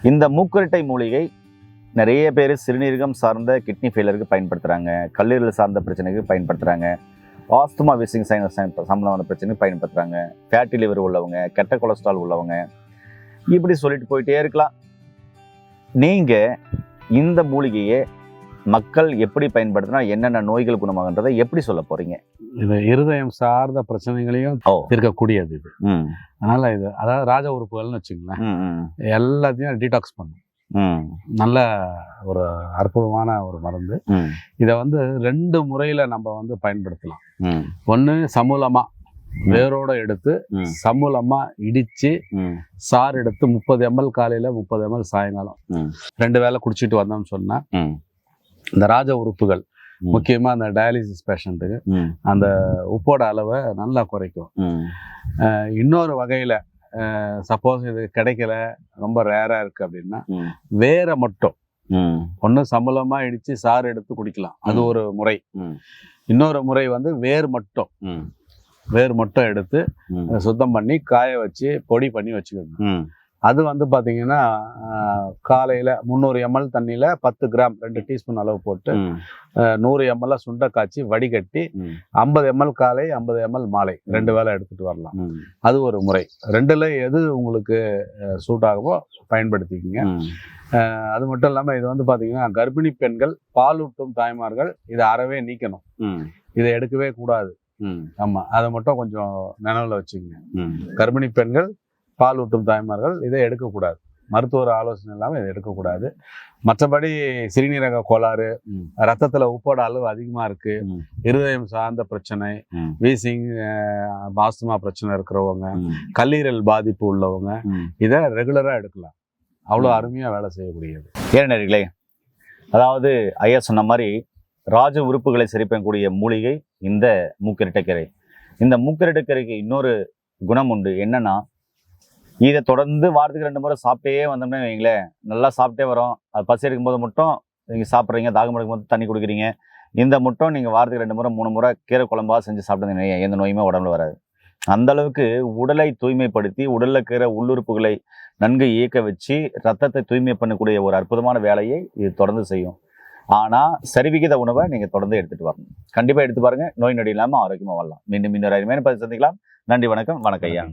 இந்த மூக்குரட்டை மூலிகை நிறைய பேர் சிறுநீரகம் சார்ந்த கிட்னி ஃபெயிலருக்கு பயன்படுத்துகிறாங்க, கல்லீரல் சார்ந்த பிரச்சனைக்கு பயன்படுத்துகிறாங்க, ஆஸ்துமா விசிங் சைனஸ் சம்பந்தமான பிரச்சனைக்கு பயன்படுத்துகிறாங்க, ஃபேட்டி லிவர் உள்ளவங்க, கெட்ட கொலஸ்ட்ரால் உள்ளவங்க, இப்படி சொல்லிட்டு போயிட்டே இருக்கலாம். நீங்கள் இந்த மூலிகையை மக்கள் எப்படி பயன்படுத்தினா என்னென்ன நோய்கள் குணமாகன்றதை எப்படி சொல்ல போறீங்க? இது இருதயம் சார்ந்த பிரச்சனைகளையும் தீர்க்கக்கூடியது இது. அதனால இது அதாவது ராஜ உறுப்புகள்னு வச்சுங்களேன், எல்லாத்தையும் டீடாக்ஸ் பண்ணும். நல்ல ஒரு அற்புதமான ஒரு மருந்து. இதை வந்து 2 முறையில நம்ம பயன்படுத்தலாம். ஒன்று சமூலமா வேரோட எடுத்து சமூலமா இடிச்சு சாறு எடுத்து 30 ml காலையில 30 ml சாயங்காலம் 2 வேளை குடிச்சிட்டு வந்தோம்னு சொன்னா இந்த ராஜ உறுப்புகள், முக்கியமா அந்த டயாலிசிஸ் பேஷண்ட்டுக்கு அந்த உப்போட அளவை நல்லா குறைக்கும். இன்னொரு வகையில சப்போஸ் இது கிடைக்கல, ரொம்ப ரேரா இருக்கு அப்படின்னா வேரை மட்டும் ஒண்ணு சமூலமா இடிச்சு சாறு எடுத்து குடிக்கலாம், அது ஒரு முறை. இன்னொரு முறை வேர் மட்டும் எடுத்து சுத்தம் பண்ணி காய வச்சு பொடி பண்ணி வச்சுக்கணும். அது பாத்தீங்கன்னா காலையில 300 ml தண்ணியில 10 கிராம் 2 டீஸ்பூன் அளவு போட்டு 100 ml சுண்டை காய்ச்சி வடிகட்டி 50 ml காலை 50 ml மாலை 2 வேளை எடுத்துட்டு வரலாம். அது ஒரு முறை. 2ல எது உங்களுக்கு சூட் ஆகுமோ பயன்படுத்திக்கிங்க. அது மட்டும் இல்லாம இது பாத்தீங்கன்னா கர்ப்பிணி பெண்கள், பாலூட்டும் தாய்மார்கள் இதை அறவே நீக்கணும். இதை எடுக்கவே கூடாது. ஆமா, அதை மட்டும் கொஞ்சம் நினைவுல வச்சுக்கோங்க. கர்ப்பிணி பெண்கள், பாலூட்டும் தாய்மார்கள் இதை எடுக்கக்கூடாது. மருத்துவர் ஆலோசனை இல்லாமல் இதை எடுக்கக்கூடாது. மற்றபடி சிறுநீரக கோளாறு, ரத்தத்துல உப்போட அளவு அதிகமா இருக்கு, இருதயம் சார்ந்த பிரச்சனை, வீசிங், ஆஸ்துமா பிரச்சனை இருக்கிறவங்க, கல்லீரல் பாதிப்பு உள்ளவங்க இதை ரெகுலரா எடுக்கலாம். அவ்வளோ அருமையா வேலை செய்யக்கூடியது. ஏனர்களே, அதாவது ஐயா சொன்ன மாதிரி ராஜ உறுப்புகளை சரிப்பக்கூடிய மூலிகை இந்த மூக்கிரட்டைக்கரை. இந்த மூக்கிரட்டைக்கரைக்கு இன்னொரு குணம் உண்டு. என்னன்னா, இதை தொடர்ந்து வாரத்துக்கு 2 முறை சாப்பிட்டே வந்தோம்னா வைங்களேன், நல்லா சாப்பிட்டே வரோம். அது பசி எடுக்கும்போது மட்டும் நீங்கள் சாப்பிட்றீங்க, தாகம் எடுக்கும்போது தண்ணி குடிக்கிறீங்க. இந்த மட்டும் நீங்கள் வாரத்துக்கு 2 முறை 3 முறை கீரை குழம்பா செஞ்சு சாப்பிட்டு எந்த நோயுமே உடம்புல வராது. அந்த அளவுக்கு உடலை தூய்மைப்படுத்தி உடலில் இருக்கிற உள்ளுறுப்புகளை நன்கு இயக்க வச்சு ரத்தத்தை தூய்மை பண்ணக்கூடிய ஒரு அற்புதமான வேலையை இது தொடர்ந்து செய்யும். ஆனால் சரிவிகித உணவை நீங்கள் தொடர்ந்து எடுத்துகிட்டு வரணும். கண்டிப்பாக எடுத்து பாருங்கள், நோய் நொடி இல்லாமல் ஆரோக்கியமாக வரலாம். மீண்டும் இன்னொரு அருமையான பதிவு சந்திக்கலாம். நன்றி, வணக்கம். வணக்கம் ஐயா.